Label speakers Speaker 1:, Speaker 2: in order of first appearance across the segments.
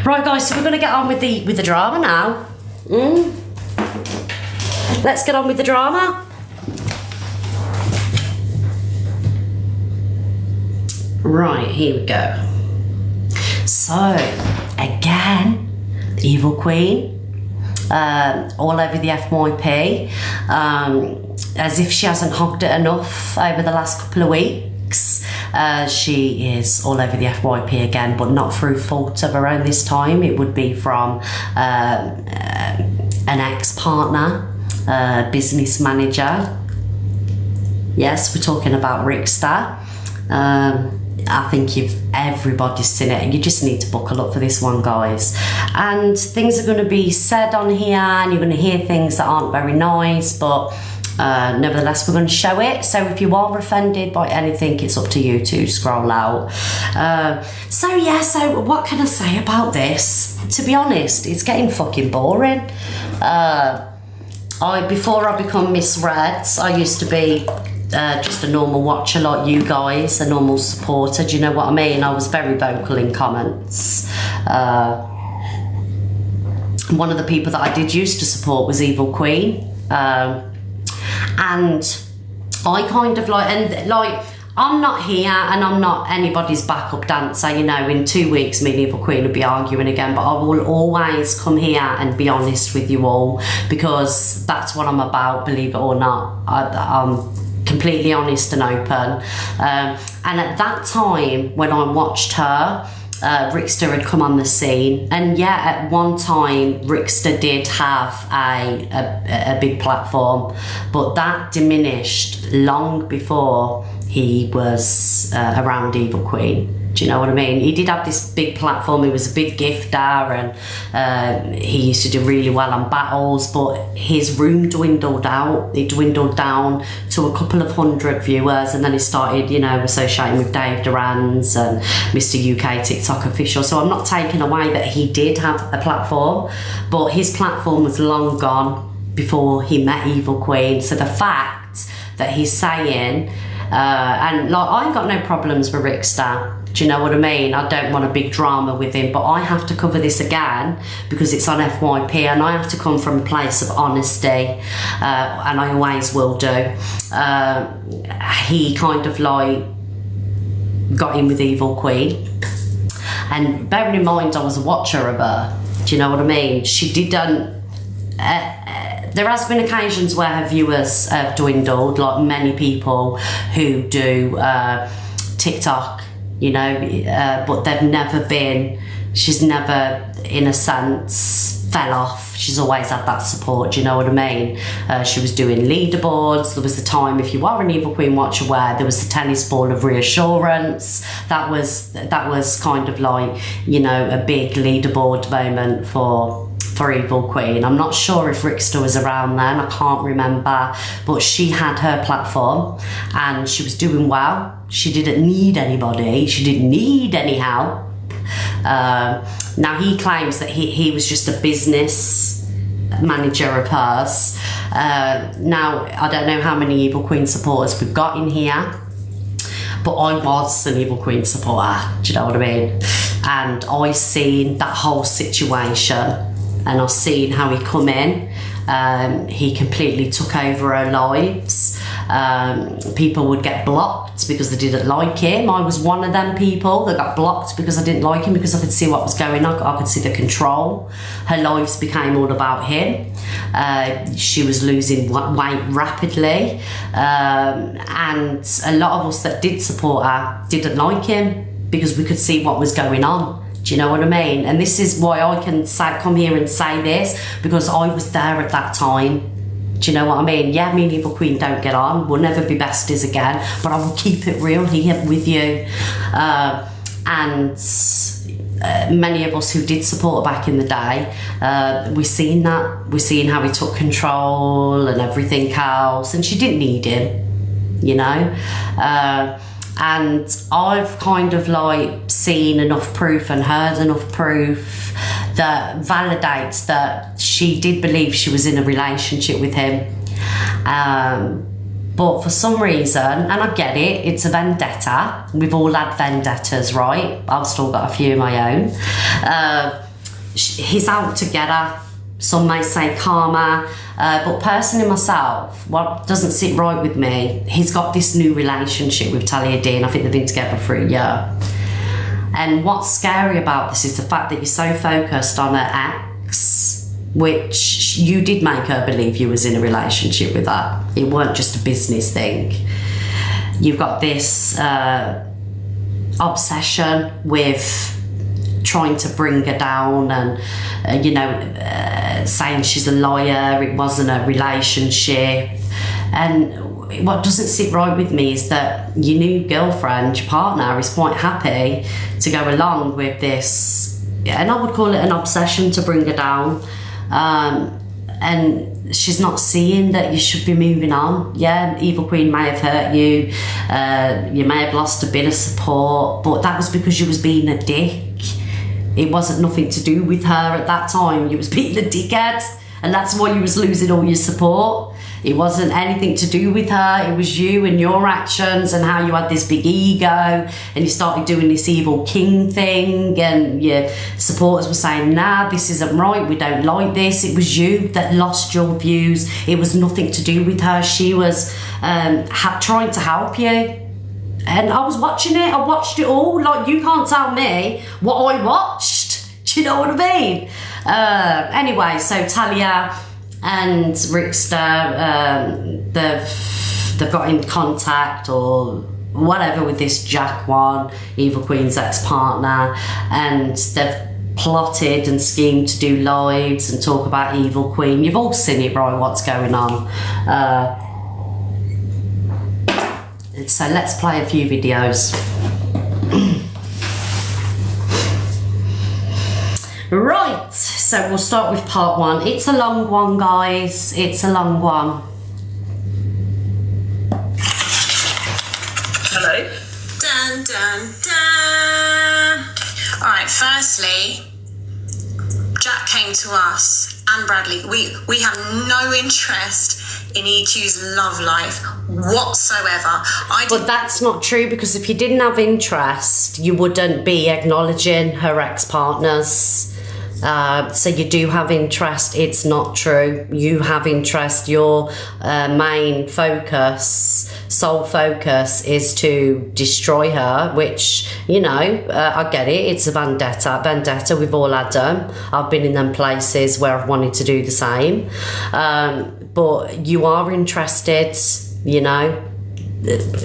Speaker 1: Right, guys, so we're going to get on with the drama now. Let's get on with the drama. Right, here we go. So, again, the Evil Queen. All over the FYP, as if she hasn't hogged it enough over the last couple of weeks. She is all over the FYP again, but not through fault of her own this time. It would be from an ex-partner, business manager. Yes, we're talking about Ricksta. I think everybody's seen it, and you just need to buckle up for this one, guys. And things are going to be said on here, and you're going to hear things that aren't very nice, but nevertheless, we're going to show it. So if you are offended by anything, it's up to you to scroll out. So what can I say about this? To be honest, it's getting fucking boring. Before I become Miss Reds, I used to be just a normal watcher like you guys, a normal supporter, do you know what I mean? I was very vocal in comments. One of the people that I did used to support was Evil Queen, and I kind of I'm not here and I'm not anybody's backup dancer, you know. In 2 weeks me and Evil Queen will be arguing again, but I will always come here and be honest with you all, because that's what I'm about, believe it or not. I'm completely honest and open, and at that time when I watched her, Ricksta had come on the scene, and yeah, at one time Ricksta did have a big platform, but that diminished long before he was around Evil Queen. Do you know what I mean? He did have this big platform, he was a big gifter, and he used to do really well on battles, but his room dwindled out. It dwindled down to a couple of hundred viewers, and then he started, you know, associating with Dave Duran's and Mr. UK TikTok official. So I'm not taking away that he did have a platform, but his platform was long gone before he met Evil Queen. So the fact that he's saying, and like, I ain't got no problems with Ricksta. Do you know what I mean? I don't want a big drama with him, but I have to cover this again because it's on FYP, and I have to come from a place of honesty, and I always will do. He kind of like got in with Evil Queen, and bearing in mind I was a watcher of her, do you know what I mean? She didn't, there has been occasions where her viewers have dwindled, like many people who do TikTok, you know, but they've never been, she's never in a sense fell off. She's always had that support, do you know what I mean? She was doing leaderboards. There was the time, if you are an Evil Queen watcher, where there was the tennis ball of reassurance. That was kind of like, you know, a big leaderboard moment for Evil Queen. I'm not sure if Ricksta was around then, I can't remember, but she had her platform and she was doing well. She didn't need anybody, she didn't need any help. Now he claims that he was just a business manager of hers. Now I don't know how many Evil Queen supporters we've got in here, but I was an Evil Queen supporter, do you know what I mean? And I seen that whole situation, and I've seen how he come in. He completely took over our lives. People would get blocked because they didn't like him. I was one of them people that got blocked because I didn't like him, because I could see what was going on. I could see the control. Her lives became all about him. She was losing weight rapidly, and a lot of us that did support her didn't like him because we could see what was going on. Do you know what I mean? And this is why I can come here and say this, because I was there at that time. Do you know what I mean? Yeah, me and Evil Queen don't get on. We'll never be besties again, but I will keep it real here with you. And many of us who did support her back in the day, we've seen that. We've seen how he took control and everything else, and she didn't need him, you know? And I've kind of like seen enough proof and heard enough proof that validates that she did believe she was in a relationship with him. But for some reason, and I get it, it's a vendetta. We've all had vendettas, right? I've still got a few of my own. he's out to get her. Some may say karma, but personally myself, what doesn't sit right with me, he's got this new relationship with Talia Dean. I think they've been together for a year. And what's scary about this is the fact that you're so focused on her ex, which you did make her believe you was in a relationship with her. It weren't just a business thing. You've got this obsession with trying to bring her down and, saying she's a liar, it wasn't a relationship. And what doesn't sit right with me is that your new girlfriend, your partner, is quite happy to go along with this, and I would call it an obsession to bring her down. And she's not seeing that you should be moving on. Yeah, Evil Queen may have hurt you, you may have lost a bit of support, but that was because you was being a dick. It wasn't nothing to do with her at that time. You was being a dickhead, and that's why you was losing all your support. It wasn't anything to do with her. It was you and your actions and how you had this big ego, and you started doing this evil king thing, and your supporters were saying, nah, this isn't right, we don't like this. It was you that lost your views. It was nothing to do with her. She was trying to help you. And I was watching it, I watched it all. Like, you can't tell me what I watched. Do you know what I mean? Anyway, so Talia and Ricksta, they've got in contact or whatever with this Jack one, Evil Queen's ex-partner, and they've plotted and schemed to do lives and talk about Evil Queen. You've all seen it, right, what's going on. So let's play a few videos. Right, so we'll start with part one. It's a long one, guys. It's a long one.
Speaker 2: Hello. Dun, dun, dun. All right, firstly, Jack came to us and Bradley. We have no interest in EQ's love life whatsoever.
Speaker 1: But that's not true, because if you didn't have interest, you wouldn't be acknowledging her ex-partners. So you do have interest. It's not true. You have interest. Your main focus, sole focus, is to destroy her, which, I get it. It's a vendetta. We've all had them. I've been in them places where I've wanted to do the same. But you are interested,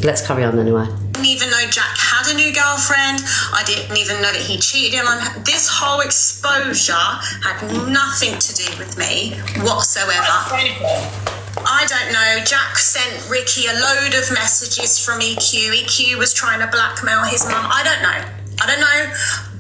Speaker 1: Let's carry on anyway.
Speaker 2: I didn't even know Jack had a new girlfriend. I didn't even know that he cheated on her. This whole exposure had nothing to do with me whatsoever. I don't know. Jack sent Ricky a load of messages from EQ. EQ was trying to blackmail his mum. I don't know.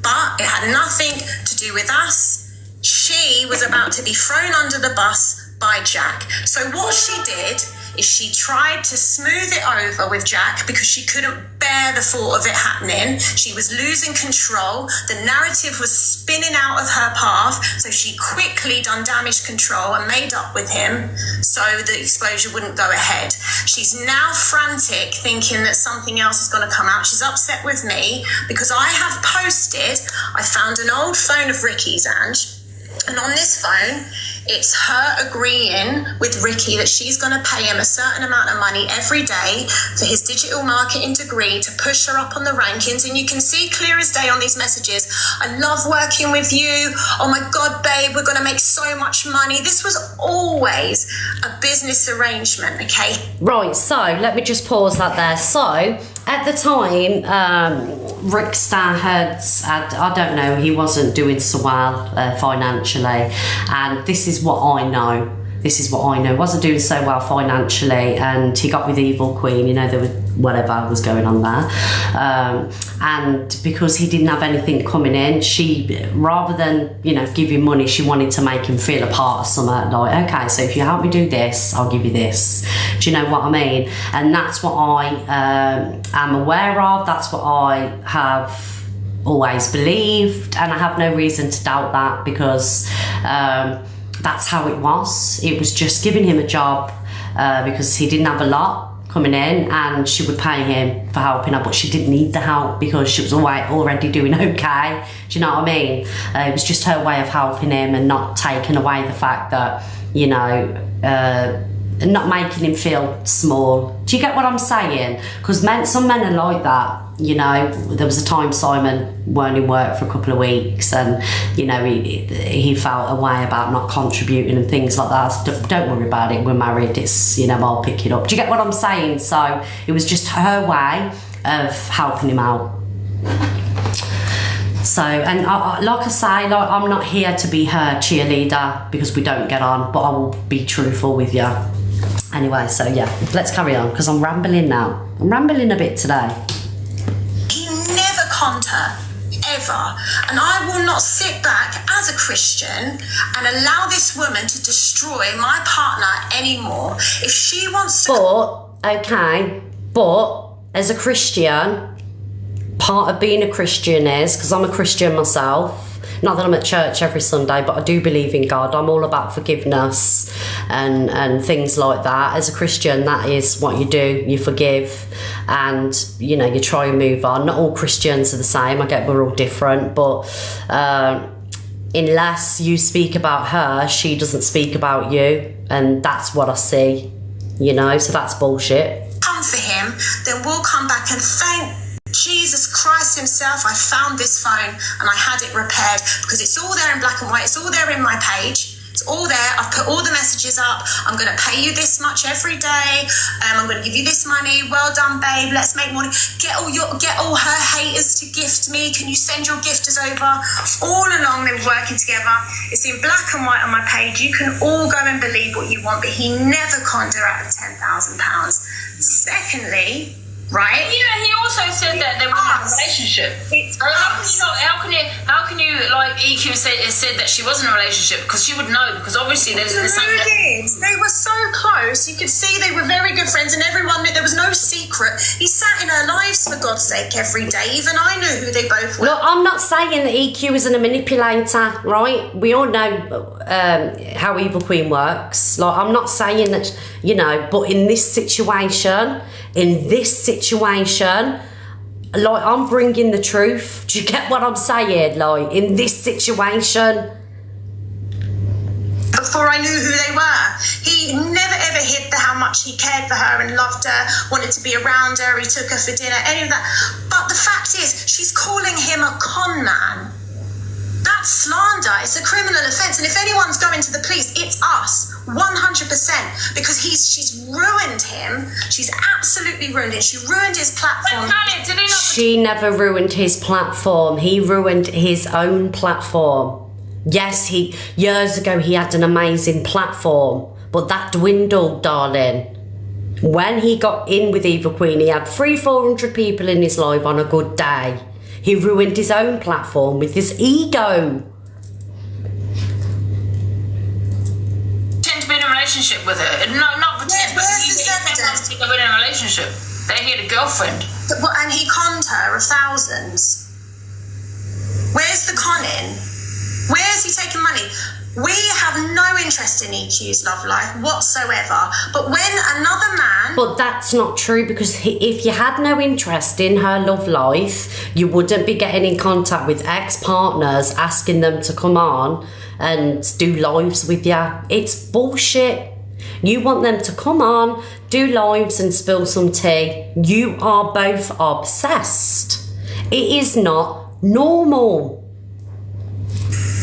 Speaker 2: But it had nothing to do with us. She was about to be thrown under the bus by Jack. So what she did is she tried to smooth it over with Jack because she couldn't bear the thought of it happening. She was losing control. The narrative was spinning out of her path, so she quickly done damage control and made up with him so the exposure wouldn't go ahead. She's now frantic, thinking that something else is going to come out. She's upset with me because I have posted, I found an old phone of Ricky's, Ange, and on this phone, it's her agreeing with Ricky that she's going to pay him a certain amount of money every day for his digital marketing degree to push her up on the rankings. And you can see clear as day on these messages, I love working with you. Oh my God, babe, we're going to make so much money. This was always a business arrangement, okay?
Speaker 1: Right, so let me just pause that there. So at the time, Ricksta had, I don't know, he wasn't doing so well financially, and this is what I know. Wasn't doing so well financially, and he got with Evil Queen. There was whatever was going on there, and because he didn't have anything coming in, she, rather than give him money, she wanted to make him feel a part of something. Like, okay, so if you help me do this, I'll give you this. Do you know what I mean? And that's what I am aware of. That's what I have always believed, and I have no reason to doubt that, because that's how it was. It was just giving him a job because he didn't have a lot. coming in, and she would pay him for helping her, but she didn't need the help because she was already doing okay. Do you know what I mean? It was just her way of helping him and not taking away the fact that, you know, not making him feel small. Do you get what I'm saying? Because some men are like that. You know, there was a time Simon weren't in work for a couple of weeks, and, you know, he felt a way about not contributing and things like that. Don't worry about it, we're married, it's, you know, I'll pick it up. Do you get what I'm saying? So it was just her way of helping him out. So, and like I say, like, I'm not here to be her cheerleader because we don't get on, but I will be truthful with you. Anyway, so yeah, let's carry on because I'm rambling now. I'm rambling a bit today.
Speaker 2: He never conned her, ever. And I will not sit back as a Christian and allow this woman to destroy my partner anymore. If she wants to...
Speaker 1: But as a Christian, part of being a Christian is, because I'm a Christian myself, not that I'm at church every Sunday, but I do believe in God. I'm all about forgiveness and things like that. As a Christian, that is what you do. You forgive and, you know, you try and move on. Not all Christians are the same. I get we're all different, but unless you speak about her, she doesn't speak about you. And that's what I see, you know, so that's bullshit.
Speaker 2: Come for him, then we'll come back and thank Jesus Christ himself. I found this phone and I had it repaired because it's all there in black and white. It's all there in my page. It's all there. I've put all the messages up. I'm going to pay you this much every day. I'm going to give you this money. Well done, babe. Let's make money. Get all her haters to gift me. Can you send your gifters over? All along they were working together. It's in black and white on my page. You can all go and believe what you want, but he never conned her out of £10,000. Secondly, right?
Speaker 3: Yeah, he also said that they were in a relationship. How can you like EQ said that she was in a relationship? Because she would know, because obviously there's the same.
Speaker 2: They were so close. You could see they were very good friends, and everyone knew there was no secret. He sat in her lives for God's sake every day. Even I knew who they both were.
Speaker 1: Look, I'm not saying that EQ isn't a manipulator, right? We all know how Evil Queen works. Like, I'm not saying that, you know, but in this situation, like, I'm bringing the truth. Do you get what I'm saying? Like, in this situation.
Speaker 2: Before I knew who they were, he never ever hid how much he cared for her and loved her, wanted to be around her, he took her for dinner, any of that. But the fact is, she's calling him a con man. That's slander. It's a criminal offence, and if anyone's going to the police, it's us, 100%, because she's ruined him. She's absolutely ruined him. She ruined his platform.
Speaker 1: She never ruined his platform. He ruined his own platform. Yes, years ago he had an amazing platform, but that dwindled, darling. When he got in with Evil Queen, he had 300-400 people in his life on a good day. He ruined his own platform with his ego.
Speaker 3: Pretend to be in a relationship with her. No, not pretend.
Speaker 2: Where's this evidence?
Speaker 3: They were in a relationship. They had a girlfriend.
Speaker 2: And he conned her of thousands. Where's the conning? Where's he taking money? We have no interest in EQ's love life whatsoever. But when another man...
Speaker 1: But that's not true, because if you had no interest in her love life, you wouldn't be getting in contact with ex-partners asking them to come on and do lives with you. It's bullshit. You want them to come on, do lives and spill some tea. You are both obsessed. It is not normal.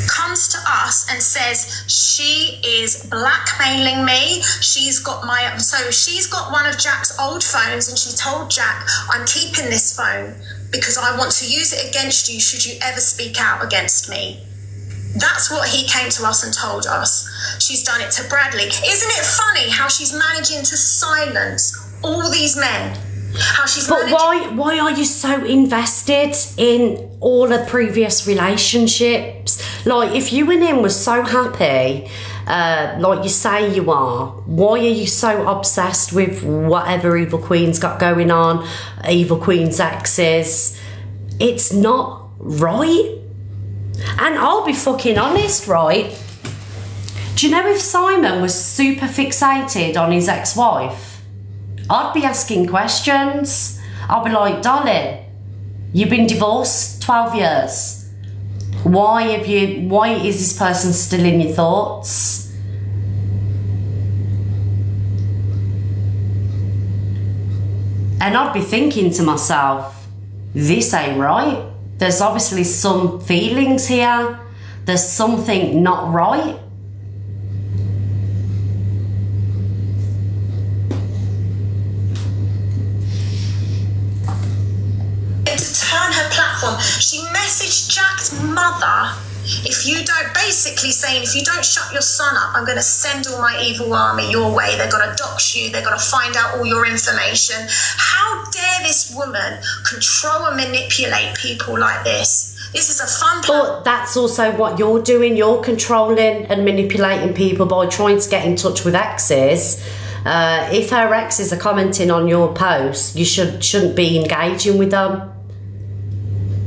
Speaker 2: Comes to us and says she is blackmailing me. She's got one of Jack's old phones, and she told Jack, I'm keeping this phone because I want to use it against you should you ever speak out against me. That's what he came to us and told us. She's done it to Bradley. Isn't it funny how she's managing to silence all these men? But
Speaker 1: why are you so invested in all the previous relationships? Like, if you and him were so happy, like you say you are, why are you so obsessed with whatever Evil Queen's got going on, Evil Queen's exes? It's not right. And I'll be fucking honest, right? Do you know, if Simon was super fixated on his ex-wife, I'd be asking questions. I'd be like, darling, you've been divorced 12 years. Why is this person still in your thoughts? And I'd be thinking to myself, this ain't right. There's obviously some feelings here. There's something not right.
Speaker 2: To turn her platform, she messaged Jack's mother, if you don't, basically saying, if you don't shut your son up, I'm going to send all my evil army your way. They're going to dox you. They're going to find out all your information. How dare this woman control and manipulate people like this? This is a fun plan.
Speaker 1: But that's also what you're doing. You're controlling and manipulating people by trying to get in touch with exes. If her exes are commenting on your posts, you shouldn't be engaging with them.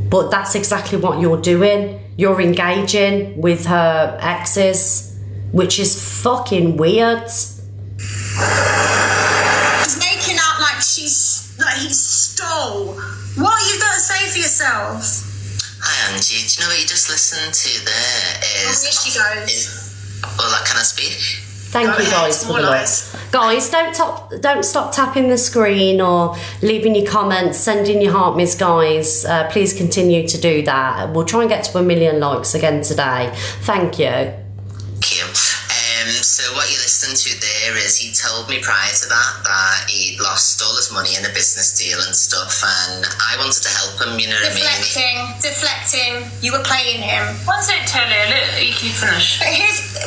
Speaker 1: But that's exactly what you're doing. You're engaging with her exes, which is fucking weird.
Speaker 2: He's making out like he stole. What are you going to say for yourself?
Speaker 4: Hi Angie, do you know what you just listened to there is...
Speaker 2: Here she goes.
Speaker 4: Well, can I speak?
Speaker 1: Thank you guys for the likes. Guys, don't stop tapping the screen or leaving your comments, sending your heart miss, guys. Please continue to do that. We'll try and get to 1 million likes again today. Thank you.
Speaker 4: Thank you. So what you listened to there is he told me prior to that he'd lost all his money in a business deal and stuff, and I wanted to help him, you know what I mean?
Speaker 2: Deflecting. You were playing him.
Speaker 3: One sec, Talia, let EQ finish.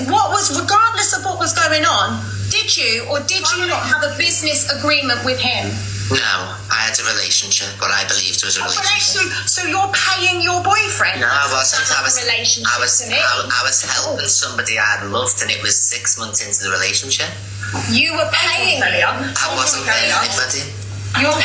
Speaker 2: But regardless of what was going on, did you or did you not have a business agreement with him?
Speaker 4: No, I had a relationship, what I believed was a relationship.
Speaker 2: So you're paying your boyfriend?
Speaker 4: No, I wasn't. I was helping somebody I loved, and it was 6 months into the relationship.
Speaker 2: You were paying him?
Speaker 4: I wasn't paying anybody.
Speaker 2: I don't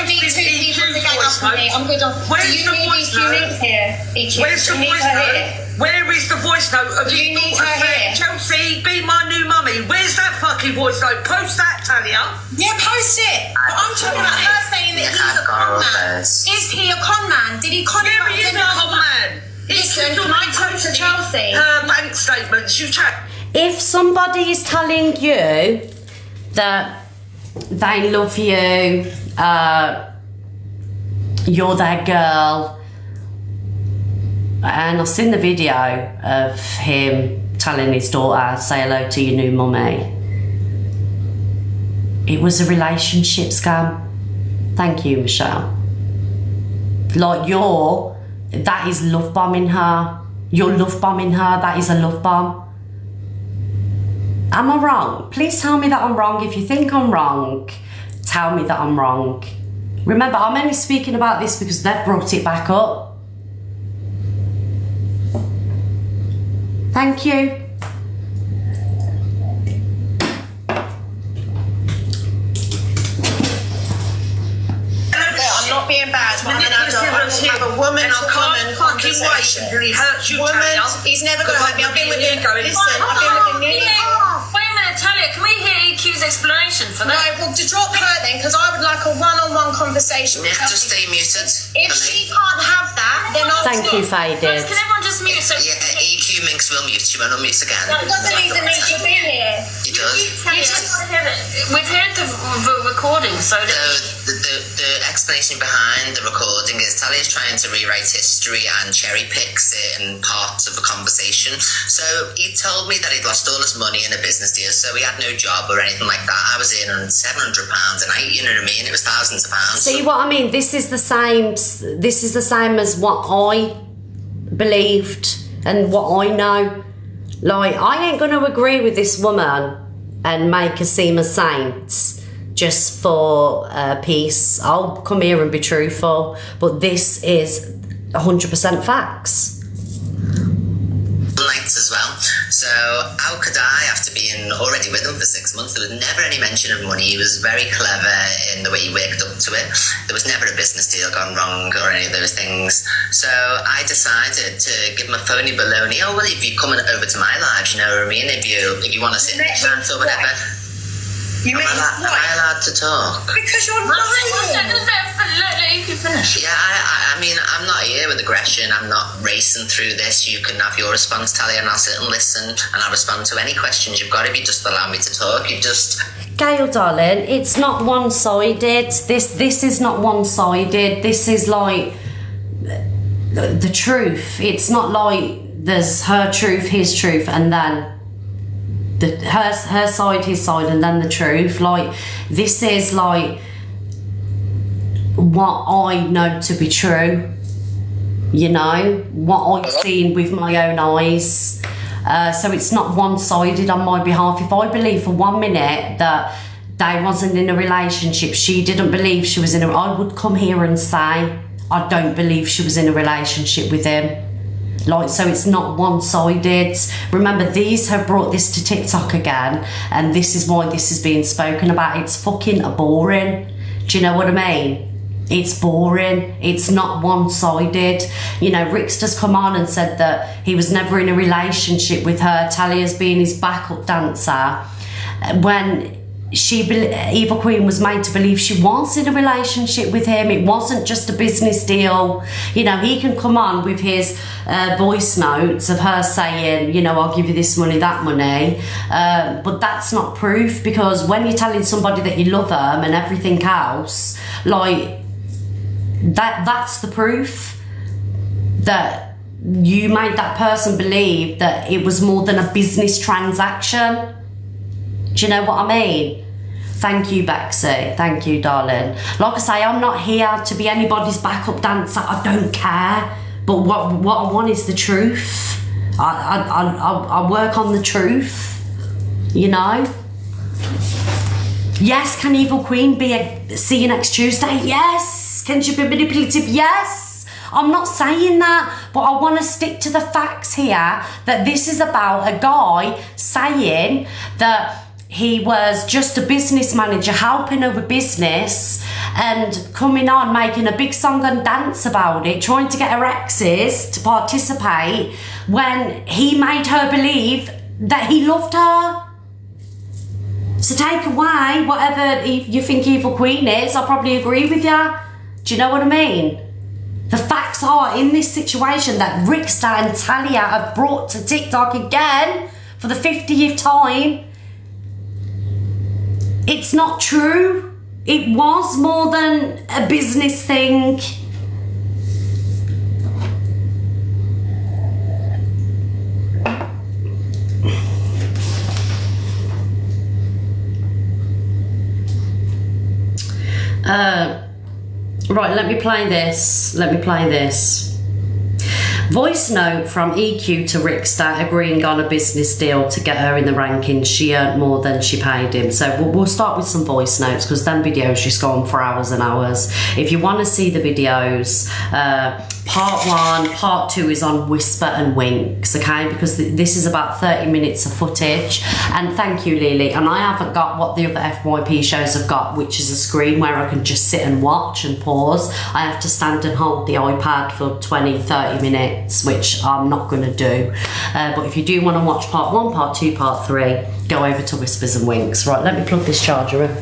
Speaker 2: need two people to gang up on me. I'm good on. Do you need EQ links here?
Speaker 5: Where's the voice note? Where is the voice note of
Speaker 2: you need her here?
Speaker 5: Chelsea, be my new mummy. Where's that fucking voice note? Post that, Talia.
Speaker 2: Yeah, post it. But I'm talking about her saying that he's a con man. Is he a con man? Did he con you?
Speaker 5: Yeah, he is a con man.
Speaker 2: Listen, can I talk to Chelsea?
Speaker 5: Her bank statements, you check.
Speaker 1: If somebody is telling you that they love you, you're their girl, and I've seen the video of him telling his daughter, say hello to your new mummy. It was a relationship scam. Thank you, Michelle. Like that is love bombing her. You're love bombing her. That is a love bomb. Am I wrong? Please tell me that I'm wrong. If you think I'm wrong, tell me that I'm wrong. Remember, I'm only speaking about this because they've brought it back up. Thank you.
Speaker 2: I'm not being bad, but I'm an adult. I will have a woman-to-woman conversation.
Speaker 5: He hurts you,
Speaker 2: Woman, he's never going to hurt me. I've been with him. Listen, I've been with him nearly.
Speaker 3: Wait a minute, Talia, can we hear EQ's explanation for
Speaker 2: No,
Speaker 3: that?
Speaker 2: well, to drop her then, because I would like a one-on-one conversation with
Speaker 4: Nick,
Speaker 2: her.
Speaker 4: just stay muted.
Speaker 2: If she can't have that, then I'll
Speaker 1: Thank you, Faded.
Speaker 3: Can everyone just mute? So
Speaker 4: Yeah, EQ Minx will mute you and unmute again.
Speaker 2: No, it doesn't even need to be here.
Speaker 4: He does.
Speaker 3: we've heard the recording, so
Speaker 4: The explanation behind the recording is Talia's trying to rewrite history and cherry pick certain parts of the conversation. So he told me that he'd lost all his money in a business deal, so he had no job or anything like that. I was earning £700 a night, you know what I mean? It was thousands of pounds.
Speaker 1: See what I mean? This is the same. This is the same as what I believed and what I know. Like, I ain't gonna agree with this woman and make her seem a saint just for peace. I'll come here and be truthful, but this is 100% facts.
Speaker 4: Nights as well. So how could I, after being already with him for 6 months, there was never any mention of money. He was very clever in the way he worked up to it. There was never a business deal gone wrong or any of those things. So I decided to give him a phony baloney. Oh, well, if you're coming over to my live, you know what I mean? If you want to sit in the chat or whatever.
Speaker 5: You mean
Speaker 4: Am I allowed to talk?
Speaker 5: Because you're lying.
Speaker 3: Let you finish.
Speaker 4: Yeah, I mean, I'm not here with aggression. I'm not racing through this. You can have your response, Talia, and I'll sit and listen, and I'll respond to any questions you've got if you just allow me to talk. You just...
Speaker 1: Gail, darling, it's not one-sided. This is not one-sided. This is like the truth. It's not like there's her truth, his truth, and then her side, his side, and then the truth. Like, this is like what I know to be true, you know, what I've seen with my own eyes. So it's not one-sided on my behalf. If I believe for 1 minute that they wasn't in a relationship, she didn't believe she was in a, I would come here and say I don't believe she was in a relationship with him. Like, so it's not one-sided. Remember, these have brought this to TikTok again, and this is why this is being spoken about. It's fucking boring. Do you know what I mean? It's boring. It's not one-sided. You know, Ricksta's come on and said that he was never in a relationship with her. Talia's being his backup dancer. When Evil Queen was made to believe she was in a relationship with him. It wasn't just a business deal. You know, he can come on with his voice notes of her saying, you know, I'll give you this money, that money. But that's not proof, because when you're telling somebody that you love them and everything else, like, that's the proof that you made that person believe that it was more than a business transaction. Do you know what I mean? Thank you, Bexy. Thank you, darling. Like I say, I'm not here to be anybody's backup dancer. I don't care. But what I want is the truth. I work on the truth, you know? Yes, can Evil Queen see you next Tuesday? Yes. Can she be manipulative? Yes. I'm not saying that, but I want to stick to the facts here, that this is about a guy saying that he was just a business manager helping her with business and coming on making a big song and dance about it, trying to get her exes to participate when he made her believe that he loved her. So take away whatever you think Evil Queen is, I'll probably agree with you. Do you know what I mean? The facts are, in this situation that Ricksta and Talia have brought to TikTok again for the 50th time, it's not true. It was more than a business thing. Right, let me play this. Voice note from EQ to Ricksta agreeing on a business deal to get her in the rankings. She earned more than she paid him. So we'll start with some voice notes, because them videos just go on for hours and hours. If you want to see the videos, part 1, part 2 is on Whisper and Winks, okay? Because this is about 30 minutes of footage. And thank you, Lily. And I haven't got what the other FYP shows have got, which is a screen where I can just sit and watch and pause. I have to stand and hold the iPad for 20, 30 minutes, which I'm not going to do. But if you do want to watch part 1, part 2, part 3, go over to Whispers and Winks. Right, let me plug this charger in.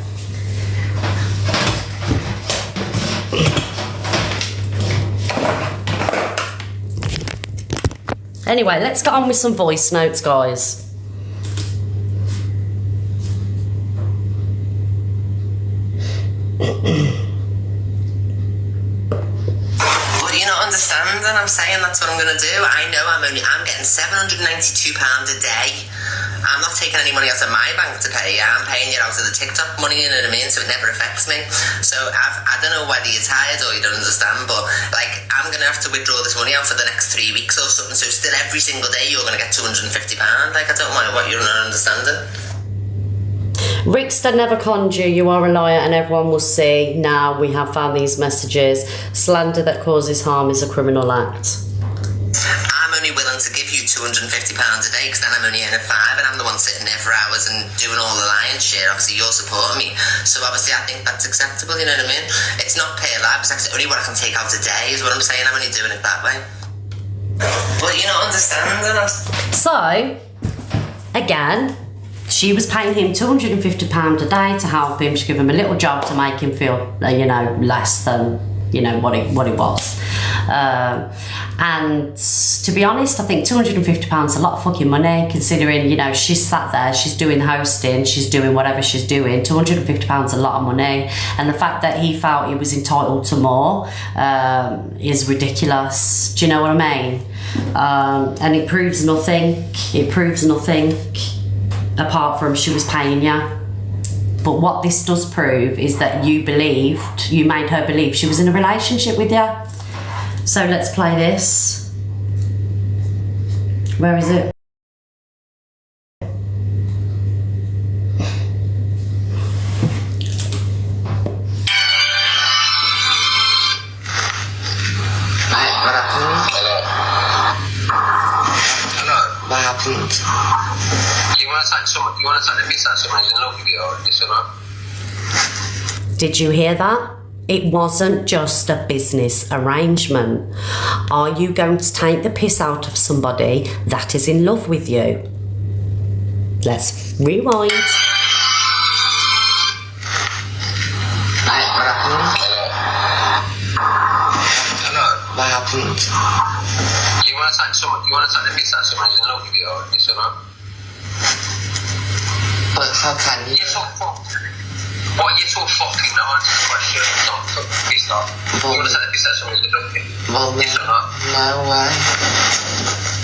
Speaker 1: Anyway, let's get on with some voice notes, guys.
Speaker 4: Understand, and I'm saying that's what I'm going to do. I know I'm getting £792 a day. I'm not taking any money out of my bank to pay you. I'm paying you out of the TikTok money, you know what I mean? So it never affects me. So I don't know whether you're tired or you don't understand, but like, I'm going to have to withdraw this money out for the next 3 weeks or something. So still every single day you're going to get £250. Like, I don't know what you're not understanding.
Speaker 1: Ricksta never conned you, you are a liar, and everyone will see. Now we have found these messages. Slander that causes harm is a criminal act.
Speaker 4: I'm only willing to give you £250 a day, because then I'm only earning 5, and I'm the one sitting there for hours and doing all the lion's share. Obviously you're supporting me, so obviously I think that's acceptable, you know what I mean? It's not pay live, it's actually only what I can take out a day is what I'm saying. I'm only doing it that way. But you're not understanding.
Speaker 1: So, again, She was paying him £250 a day to help him, to give him a little job to make him feel, you know, less than, you know, what it was. And to be honest, I think £250 is a lot of fucking money, considering, you know, she's sat there, she's doing hosting, she's doing whatever she's doing. £250 is a lot of money. And the fact that he felt he was entitled to more is ridiculous. Do you know what I mean? And it proves nothing. It proves nothing apart from she was paying you. But what this does prove is that you made her believe she was in a relationship with you. So let's play this. Where is it?
Speaker 4: What happened? You want to take the piss out of someone who's in love with you, or this or not?
Speaker 1: Did you hear that? It wasn't just a business arrangement. Are you going to take the piss out of somebody that is in love with you? Let's rewind.
Speaker 4: What happened? Hello? What happened? You want to take the piss out of someone who's in love with you, or this or not? But how can you? You're so fucked. What, you're so fucking no answer the question. Not fucking piss off. You want to take the piss out of someone who's in love with you? Well, yes or not? No way.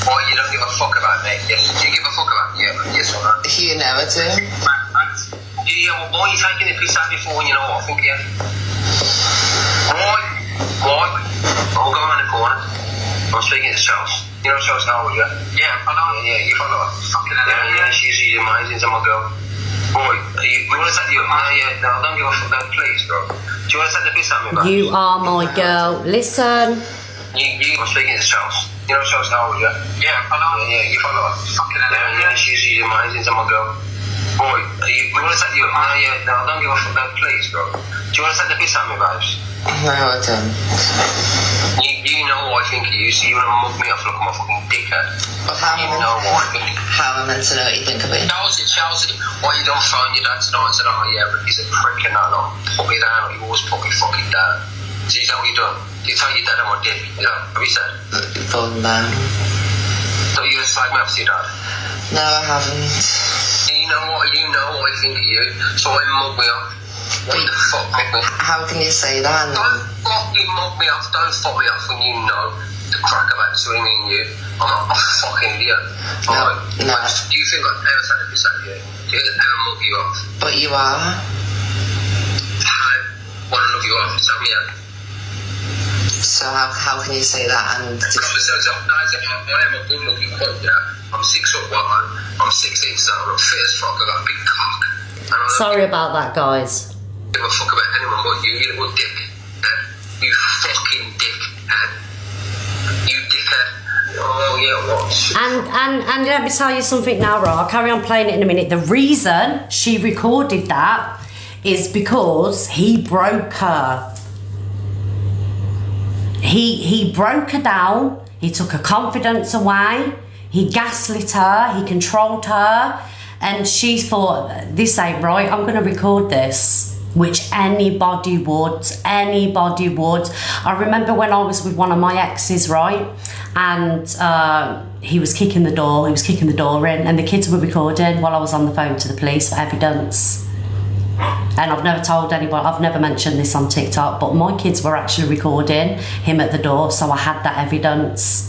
Speaker 4: Or you don't give a fuck about me? Yes. Do you give a fuck about me? Yeah, yes or not? You never do. Yeah, well, why are you taking the piss out before when you know what I think of you? Why? I'm going around the corner. I'm speaking to Charles. You know Charles Howard, yeah? Yeah, I know. Yeah, you follow her. Fucking hell. Yeah, she's amazing, to my girl. Boy, you want to take the... No, don't give a fuck, no, please, bro. Do you want to take the piss at me, man?
Speaker 1: You are my girl. Listen.
Speaker 4: I'm speaking to Charles. You know Charles Howard, yeah? Yeah, I know. Yeah, you follow her. Fucking hell. Yeah, she's amazing, to my girl. Boy, you want to take the... No, don't give a fuck, no, please, bro. Do you want to take the piss at me, babes? No, I don't. You know what I think of you, so you want to mug me off like I'm a fucking dickhead. But how you know what I think? How am I meant to know what you think of me? Chelsea, why you don't phone your dad tonight and said, oh yeah, but he's a prick and that, no, put me down, or you always put me fucking down. So is that what you done? Do you tell your dad I'm a dick? Is that what you said? Phone down. So you just slag me up to your dad? No, I haven't. You know what I think of you, so I mug me off. What the fuck, mug me? How can you say that? Don't fucking mug me off, don't fuck me off when you know the crack about between me and you. I'm not a fucking idiot. No. Do you think I'd ever take a piss out of you? Do you think I'd ever mug you off? But you are. How? Want to love you off? Tell me out. So how can you say that? And I am a good looking cunt, yeah. I'm 6'1", I'm 6'8", so I'm fit as fuck, I got a big cock.
Speaker 1: Sorry about that, guys.
Speaker 4: I don't give a fuck about anyone but you little dick. You fucking dick. You dickhead. Oh yeah, what?
Speaker 1: And let me tell you something now, right? I'll carry on playing it in a minute. The reason she recorded that is because he broke her. He broke her down. He took her confidence away. He gaslit her. He controlled her. And she thought, this ain't right, I'm going to record this. Which anybody would. I remember when I was with one of my exes, right? And he was kicking the door in, and the kids were recording while I was on the phone to the police for evidence. And I've never told anybody, I've never mentioned this on TikTok, but my kids were actually recording him at the door, so I had that evidence.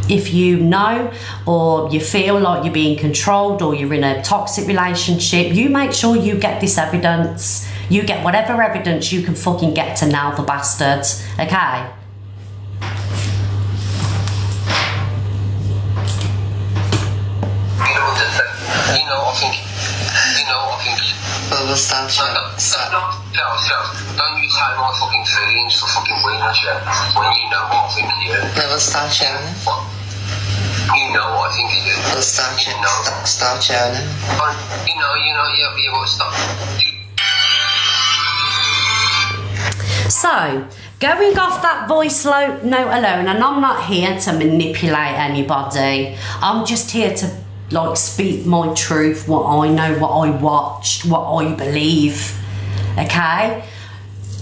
Speaker 1: If you know, or you feel like you're being controlled, or you're in a toxic relationship, you make sure you get this evidence. You get whatever evidence you can fucking get to nail the bastard, okay?
Speaker 4: Well, stop. Don't you take my fucking feelings for fucking weakness, when you know what I think of you. Never stop shouting. You know what I think of you. Well, stop shouting. Stop shouting. You won't stop.
Speaker 1: So, going off that voice note alone, and I'm not here to manipulate anybody, I'm just here to like speak my truth, what I know, what I watched, what I believe, okay?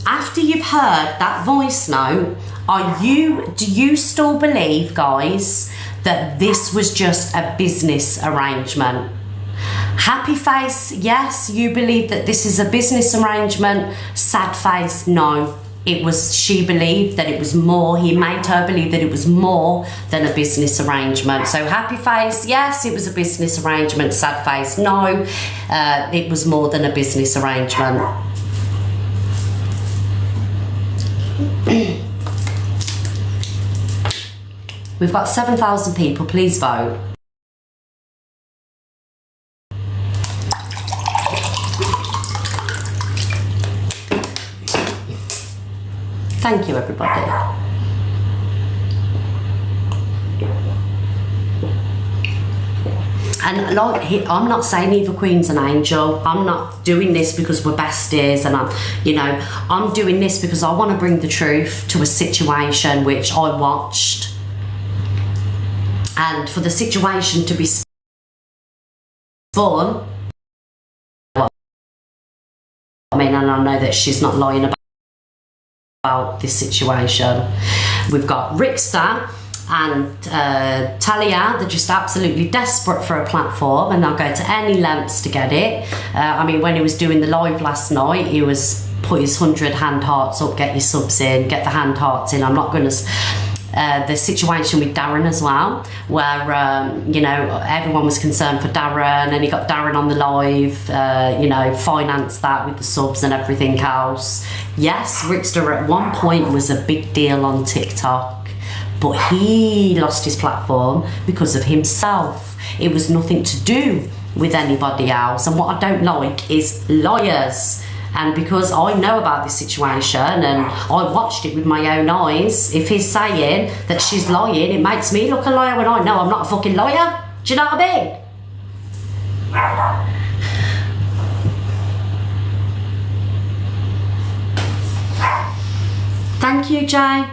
Speaker 1: After you've heard that voice note, do you still believe, guys, that this was just a business arrangement? Happy face, yes, you believe that this is a business arrangement. Sad face, no. She believed that it was more, he made her believe that it was more than a business arrangement. So happy face, yes, it was a business arrangement. Sad face, no, it was more than a business arrangement. We've got 7,000 people, please vote. Thank you, everybody. And like, I'm not saying Evil Queen's an angel. I'm not doing this because we're besties, and I'm doing this because I want to bring the truth to a situation which I watched, and for the situation to be fun. I mean, and I know that she's not lying about this situation. We've got Ricksta and Talia. They're just absolutely desperate for a platform, and they'll go to any lengths to get it. I mean, when he was doing the live last night, he was put his 100 hand hearts up, get your subs in, get the hand hearts in. I'm not going to the situation with Darren as well, where everyone was concerned for Darren, and he got Darren on the live, financed that with the subs and everything else. Yes, Ricksta at one point was a big deal on TikTok, but he lost his platform because of himself. It was nothing to do with anybody else. And what I don't like is liars. And because I know about this situation and I watched it with my own eyes, if he's saying that she's lying, it makes me look a liar when I know I'm not a fucking liar. Do you know what I mean? Thank you, Jay.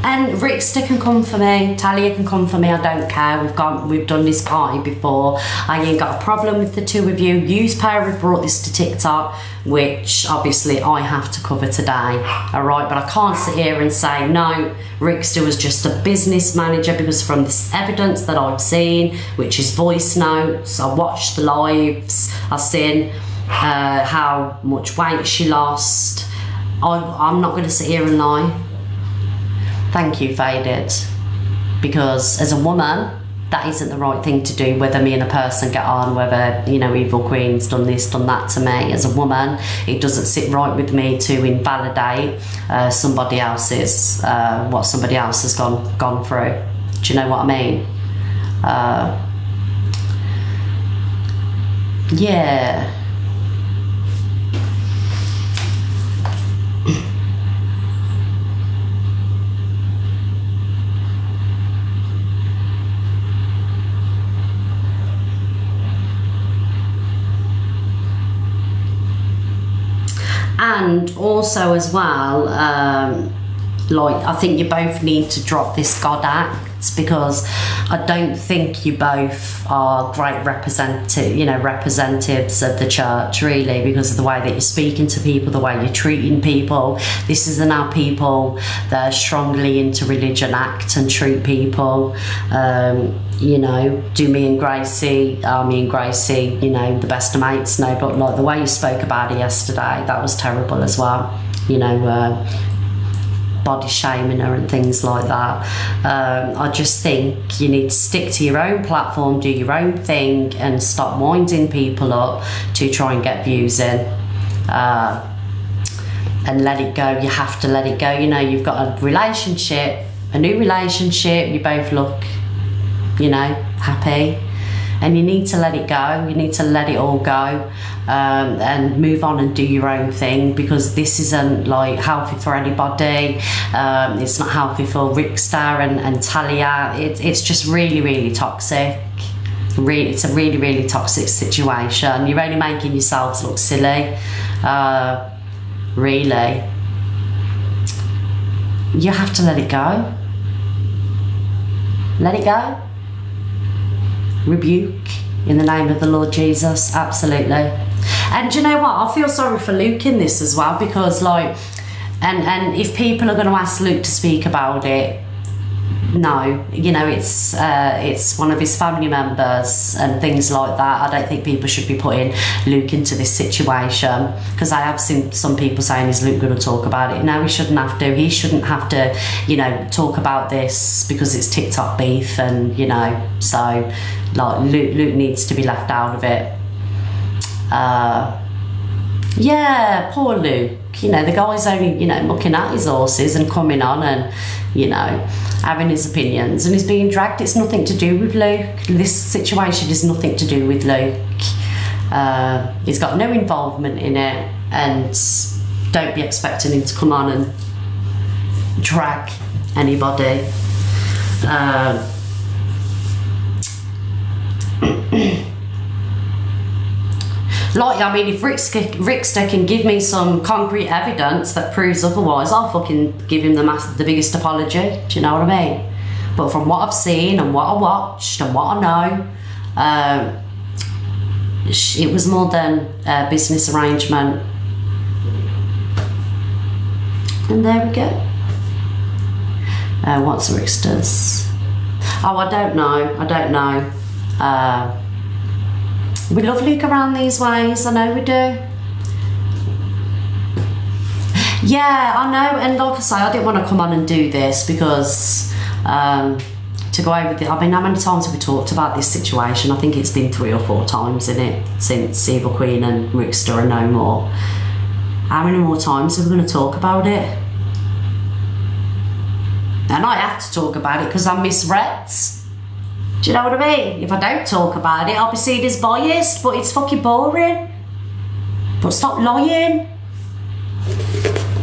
Speaker 1: And Ricksta can come for me, Talia can come for me, I don't care. We've done this party before. I ain't got a problem with the two of you. You's pair have brought this to TikTok, which obviously I have to cover today. Alright, but I can't sit here and say no, Ricksta was just a business manager, because from this evidence that I've seen, which is voice notes, I watched the lives, I've seen how much weight she lost. I'm not going to sit here and lie. Thank you, Faded. Because as a woman, that isn't the right thing to do, whether me and a person get on, whether, Evil Queen's done this, done that to me. As a woman, it doesn't sit right with me to invalidate somebody else's, what somebody else has gone through. Do you know what I mean? Yeah. And also as well, I think you both need to drop this God act, because I don't think you both are great representatives of the church, really, because of the way that you're speaking to people, the way you're treating people. This isn't how people that are strongly into religion act and treat people. Do me and Gracie, the best of mates, no, but like the way you spoke about it yesterday, that was terrible as well. Body shaming her and things like that. I just think you need to stick to your own platform, do your own thing, and stop winding people up to try and get views in. And let it go. You have to let it go. You've got a new relationship, you both look, happy, and you need to let it go. You need to let it all go, and move on and do your own thing, because this isn't healthy for anybody. It's not healthy for Ricksta and Talia. It's just really, really toxic. It's a really, really toxic situation. You're only making yourselves look silly. Really, you have to let it go. Let it go. rebuke in the name of the Lord Jesus, absolutely. And do you know what? I feel sorry for Luke in this as well, because like, and if people are going to ask Luke to speak about it, no, you know, it's one of his family members and things like that. I don't think people should be putting Luke into this situation, because I have seen some people saying, is Luke going to talk about it? No, he shouldn't have to. He shouldn't have to, you know, talk about this because it's TikTok beef, and you know, so like Luke needs to be left out of it. Yeah, poor Luke. You know, the guy's only, you know, mucking at his horses and coming on and, you know, having his opinions, and he's being dragged. It's nothing to do with Luke. This situation is nothing to do with Luke. He's got no involvement in it, and don't be expecting him to come on and drag anybody. Like, I mean, if Ricksta can give me some concrete evidence that proves otherwise, I'll fucking give him the biggest apology. Do you know what I mean? But from what I've seen and what I watched and what I know, it was more than a business arrangement. And there we go. What's Ricksta's? Oh, I don't know. We love Luke around these ways, I know we do. Yeah, I know, and like I say, I didn't want to come on and do this because to go over the, I mean, how many times have we talked about this situation? I think it's been 3 or 4 times, isn't it, since Evil Queen and Ricksta are no more. How many more times are we going to talk about it? And I have to talk about it because I'm misread. Do you know what I mean? If I don't talk about it, I'll be seen as biased, but it's fucking boring. But stop lying.